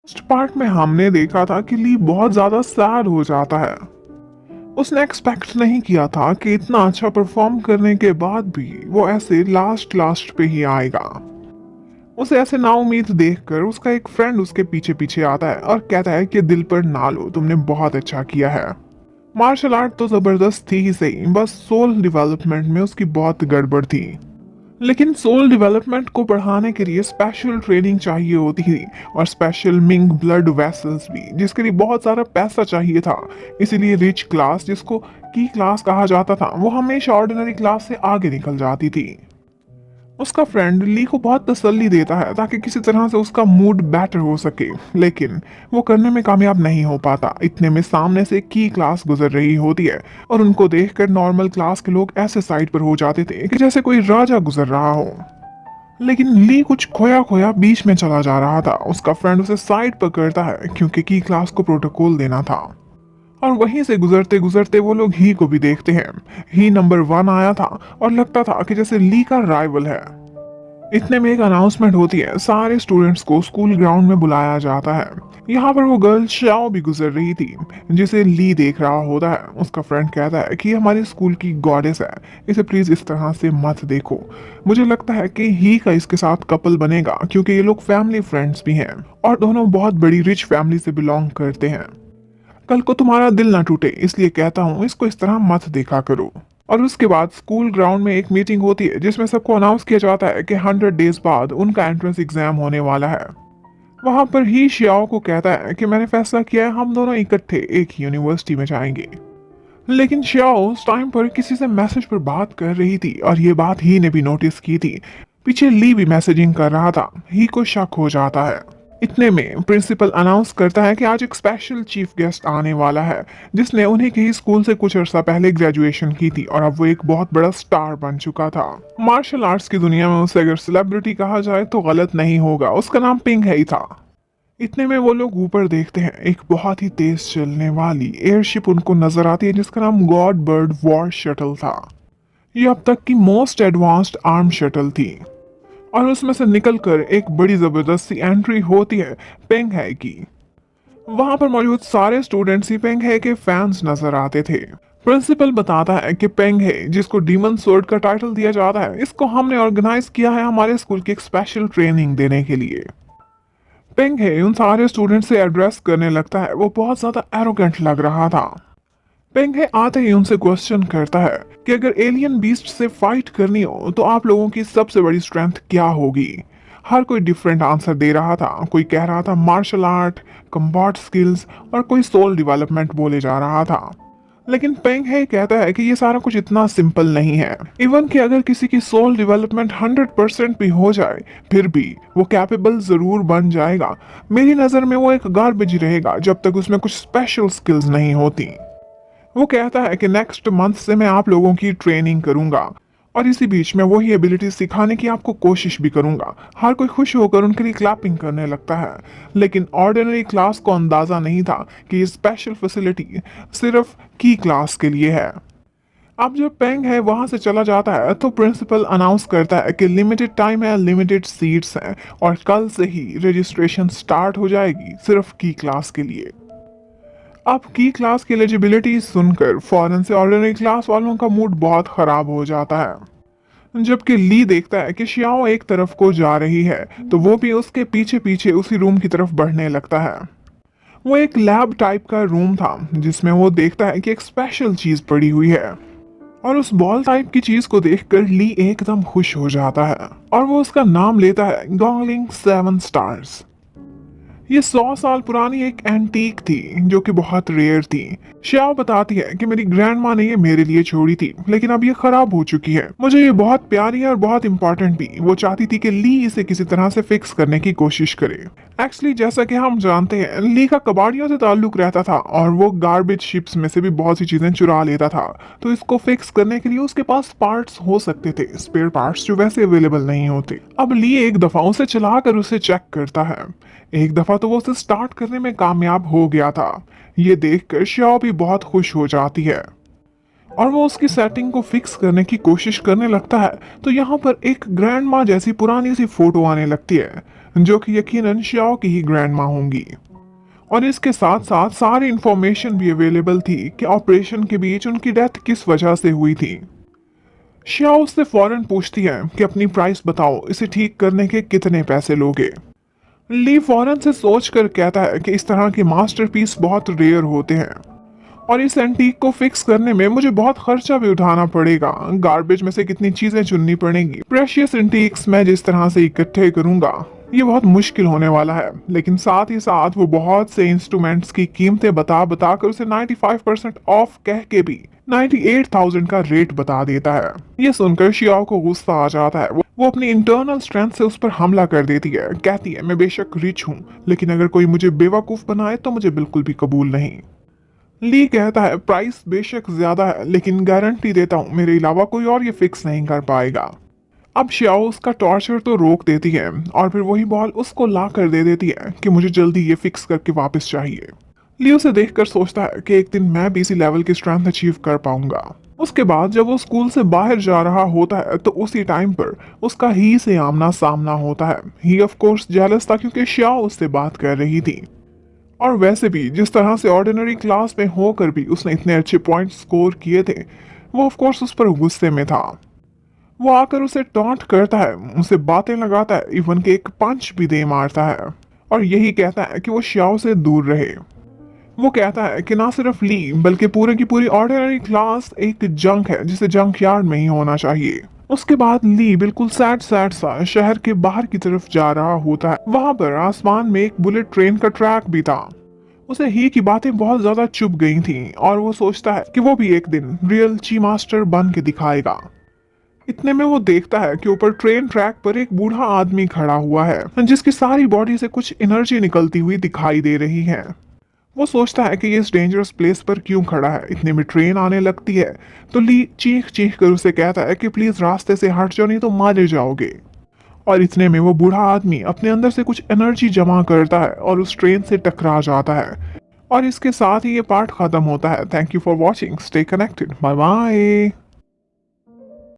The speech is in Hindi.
फर्स्ट पार्ट में हमने देखा था कि ली बहुत ज्यादा सैड हो जाता है। उसने एक्सपेक्ट नहीं किया था कि इतना अच्छा परफॉर्म करने के बाद भी वो ऐसे लास्ट लास्ट पे ही आएगा। उसे ऐसे नाउम्मीद देखकर उसका एक फ्रेंड उसके पीछे पीछे आता है और कहता है कि दिल पर ना लो, तुमने बहुत अच्छा किया है। मार्शल आर्ट तो जबरदस्त थी ही सही, बस सोल डेवलपमेंट में उसकी बहुत गड़बड़ थी। लेकिन सोल डेवलपमेंट को बढ़ाने के लिए स्पेशल ट्रेनिंग चाहिए होती थी और स्पेशल मिंग ब्लड वेसल्स भी, जिसके लिए बहुत सारा पैसा चाहिए था। इसीलिए रिच क्लास, जिसको की क्लास कहा जाता था, वो हमेशा ऑर्डिनरी क्लास से आगे निकल जाती थी। उसका फ्रेंड ली को बहुत तसल्ली देता है ताकि किसी तरह से उसका मूड बेटर हो सके, लेकिन वो करने में कामयाब नहीं हो पाता। इतने में सामने से की क्लास गुजर रही होती है और उनको देखकर नॉर्मल क्लास के लोग ऐसे साइड पर हो जाते थे कि जैसे कोई राजा गुजर रहा हो। लेकिन ली कुछ खोया खोया बीच में चला जा रहा था। उसका फ्रेंड उसे साइड पकड़ता है क्योंकि की क्लास को प्रोटोकॉल देना था। और वहीं से गुजरते गुजरते वो लोग ही को भी देखते हैं। ही नंबर 1 आया था और लगता था कि जैसे ली का राइवल है। इतने में एक अनाउंसमेंट होती है, सारे स्टूडेंट्स को स्कूल ग्राउंड में बुलाया जाता है। यहाँ पर वो गर्ल शाओ भी गुजर रही थी, जिसे ली देख रहा होता है। उसका फ्रेंड कहता है कि ये हमारे स्कूल की गॉडेस है, इसे प्लीज इस तरह से मत देखो। मुझे लगता है कि ही का इसके साथ कपल बनेगा क्योंकि ये लोग फैमिली फ्रेंड्स भी हैं और दोनों बहुत बड़ी रिच फैमिली से बिलोंग करते हैं। कल को तुम्हारा दिल ना टूटे, इसलिए कहता हूँ इसको इस तरह मत देखा करो। और उसके बाद स्कूल ग्राउंड में एक मीटिंग होती है जिसमें सबको अनाउंस किया जाता है कि 100 डेज बाद उनका एंट्रेंस एग्जाम होने वाला है। वहां पर ही शियाओ को कहता है कि मैंने फैसला किया है हम दोनों इकट्ठे एक ही यूनिवर्सिटी में जाएंगे। लेकिन शियाओ उस टाइम पर किसी से मैसेज पर बात कर रही थी और ये बात ही ने भी नोटिस की थी। पीछे ली भी मैसेजिंग कर रहा था। ही को शक हो जाता है। इतने में प्रिंसिपल अनाउंस करता है कि आज एक स्पेशल चीफ गेस्ट आने वाला है, जिसने उन्हीं के ही स्कूल से कुछ अर्सा पहले ग्रेजुएशन की थी और अब वो एक बहुत बड़ा स्टार बन चुका था। मार्शल आर्ट्स की दुनिया में उसे अगर सेलिब्रिटी कहा जाए तो गलत नहीं होगा, उसका नाम पिंग है ही था। इतने में वो लोग ऊपर देखते हैं, एक बहुत ही तेज चलने वाली एयरशिप उनको नजर आती है जिसका नाम गॉड बर्ड वॉर शटल था। ये अब तक की मोस्ट एडवांस्ड आर्म शटल थी और उसमें से निकलकर एक बड़ी जबरदस्त सी एंट्री होती है पेंग है की। वहां पर मौजूद सारे स्टूडेंट्स ही पेंग है के फैंस नजर आते थे। प्रिंसिपल बताता है कि पेंग है, जिसको डीमन सोर्ड का टाइटल दिया जाता है, इसको हमने ऑर्गेनाइज किया है हमारे स्कूल की एक स्पेशल ट्रेनिंग देने के लिए। पेंग है उन सारे स्टूडेंट से एड्रेस करने लगता है। वो बहुत ज्यादा एरोगेंट लग रहा था। पेंग है आते ही उनसे क्वेश्चन करता है कि अगर एलियन बीस्ट से फाइट करनी हो तो आप लोगों की सबसे बड़ी स्ट्रेंथ क्या होगी। हर कोई डिफरेंट आंसर दे रहा था। कोई कह रहा था मार्शल आर्ट, कम्बैट स्किल्स और कोई सोल डेवलपमेंट बोले जा रहा था। लेकिन पेंग है कहता है कि ये सारा कुछ इतना सिंपल नहीं है। इवन कि अगर किसी की सोल डेवलपमेंट 100% भी हो जाए फिर भी वो कैपेबल जरूर बन जाएगा। मेरी नजर में वो एक गार्बेज रहेगा जब तक उसमें कुछ स्पेशल स्किल्स नहीं होती। वो कहता है कि नेक्स्ट मंथ से मैं आप लोगों की ट्रेनिंग करूंगा और इसी बीच में वही एबिलिटी सिखाने की आपको कोशिश भी करूंगा। हर कोई खुश होकर उनके लिए क्लैपिंग करने लगता है। लेकिन ऑर्डिनरी क्लास को अंदाजा नहीं था कि ये स्पेशल फैसिलिटी सिर्फ की क्लास के लिए है। अब जब पेंग है वहां से चला जाता है तो प्रिंसिपल अनाउंस करता है कि लिमिटेड टाइम है, लिमिटेड सीट्स हैं और कल से ही रजिस्ट्रेशन स्टार्ट हो जाएगी सिर्फ की क्लास के लिए। अब की क्लास की एलिजिबिलिटी सुनकर फौरन से ऑर्डिनरी क्लास वालों का मूड बहुत खराब हो जाता है। जबकि ली देखता है कि शियाओ एक तरफ को जा रही है तो वो भी उसके पीछे पीछे उसी रूम की तरफ बढ़ने लगता है। वो एक लैब टाइप का रूम था जिसमें वो देखता है कि एक स्पेशल चीज पड़ी हुई है और उस बॉल टाइप की चीज को देखकर ली एकदम खुश हो जाता है और वो उसका नाम लेता है गॉन्गलिंग 7 स्टार्स। ये 100 साल पुरानी एक एंटीक थी जो कि बहुत रेयर थी। श्याओ बताती है कि मेरी ग्रैंड माँ ने ये मेरे लिए छोड़ी थी, लेकिन अब ये खराब हो चुकी है। मुझे ये बहुत प्यारी है और बहुत इंपॉर्टेंट भी। वो चाहती थी कि ली इसे किसी तरह से फिक्स करने की कोशिश करे। एक्चुअली जैसा कि हम जानते हैं, ली का कबाड़ियों से ताल्लुक रहता था और वो गार्बेज शिप्स में से भी बहुत सी चीजें चुरा लेता था। तो इसको फिक्स करने के लिए उसके पास पार्ट्स हो सकते थे, स्पेयर पार्ट्स जो वैसे अवेलेबल नहीं होते। अब ली एक दफा उसे चलाकर उसे चेक करता है। एक दफा तो वो उसे स्टार्ट करने में कामयाब हो गया था। ये देखकर श्याओ भी बहुत खुश हो जाती है। और वो उसकी सेटिंग को फिक्स करने की कोशिश करने लगता है तो यहाँ पर एक ग्रैंड माँ जैसी पुरानी सी फोटो आने लगती है, जो कि यकीनन श्याओ की ही ग्रैंड माँ होंगी। और इसके साथ साथ सारी इंफॉर्मेशन भी अवेलेबल थी कि ऑपरेशन के बीच उनकी डेथ किस वजह से हुई थी। श्याओ उससे फौरन पूछती है कि अपनी प्राइस बताओ, इसे ठीक करने के कितने पैसे लोगे। ली फौरन से सोच कर कहता है कि इस तरह के मास्टरपीस बहुत रेयर होते हैं और इस एंटीक को फिक्स करने में मुझे बहुत खर्चा भी उठाना पड़ेगा। गार्बेज में से कितनी चीजें चुननी पड़ेंगी। प्रेशियस एंटीक्स मैं जिस तरह से इकट्ठे करूंगा ये बहुत मुश्किल होने वाला है। लेकिन साथ ही साथ वो बहुत से इंस्ट्रूमेंट्स की कीमतें बता बता कर उसे 95% ऑफ कह के भी 98,000 का रेट बता देता है। ये सुनकर शियाओ को गुस्सा आ जाता है। वो अपनी इंटरनल स्ट्रेंथ से उस पर हमला कर देती है। कहती है मैं बेशक रिच हूँ, लेकिन अगर कोई मुझे बेवकूफ बनाए तो मुझे बिल्कुल भी कबूल नहीं। ली कहता है प्राइस बेशक ज्यादा है, लेकिन गारंटी देता हूँ मेरे अलावा कोई और ये फिक्स नहीं कर पाएगा। अब श्याओ उसका टॉर्चर तो रोक देती है और फिर वही बॉल उसको ला कर दे देती है कि मुझे जल्दी ये फिक्स करके वापस चाहिए। ली उसे देखकर सोचता है कि एक दिन मैं भी इसी लेवल की स्ट्रेंथ अचीव कर पाऊंगा। उसके बाद जब वो स्कूल से बाहर जा रहा होता है तो उसी टाइम पर उसका ही से आमना सामना होता है। ही ऑफ कोर्स जेलस था क्योंकि श्याओ उससे बात कर रही थी और वैसे भी जिस तरह से ऑर्डिनरी क्लास में होकर भी उसने इतने अच्छे पॉइंट स्कोर किए थे, वो ऑफ कोर्स उस पर गुस्से में था। वो आकर उसे टॉन्ट करता है, उसे बातें लगाता है, इवन के एक पंच भी दे मारता है और यही कहता है कि वो श्याओ से दूर रहे। वो कहता है कि ना सिर्फ ली बल्कि पूरे की पूरी ऑर्डिनरी क्लास एक जंक है जिसे जंक यार्ड में ही होना चाहिए। उसके बाद ली बिल्कुल सैड सैड सा शहर के बाहर की तरफ जा रहा होता है। वहां पर आसमान में एक बुलेट ट्रेन का ट्रैक भी था। उसे ही की बातें बहुत ज्यादा चुभ गई थी और वो सोचता है कि वो भी एक दिन रियल ची मास्टर बन के दिखाएगा। इतने में वो देखता है कि ऊपर ट्रेन ट्रैक पर एक बूढ़ा आदमी खड़ा हुआ है जिसकी सारी बॉडी से कुछ एनर्जी निकलती हुई दिखाई दे रही है। वो सोचता है कि ये इस डेंजरस प्लेस पर क्यों खड़ा है। इतने में ट्रेन आने लगती है तो ली चीख चीख कर उसे कहता है कि प्लीज रास्ते से हट जाओ नहीं तो मारे जाओगे। और इतने में वो बूढ़ा आदमी अपने अंदर से कुछ एनर्जी जमा करता है और उस ट्रेन से टकरा जाता है। और इसके साथ ही ये पार्ट खत्म होता है। Thank you for watching, stay connected, bye bye.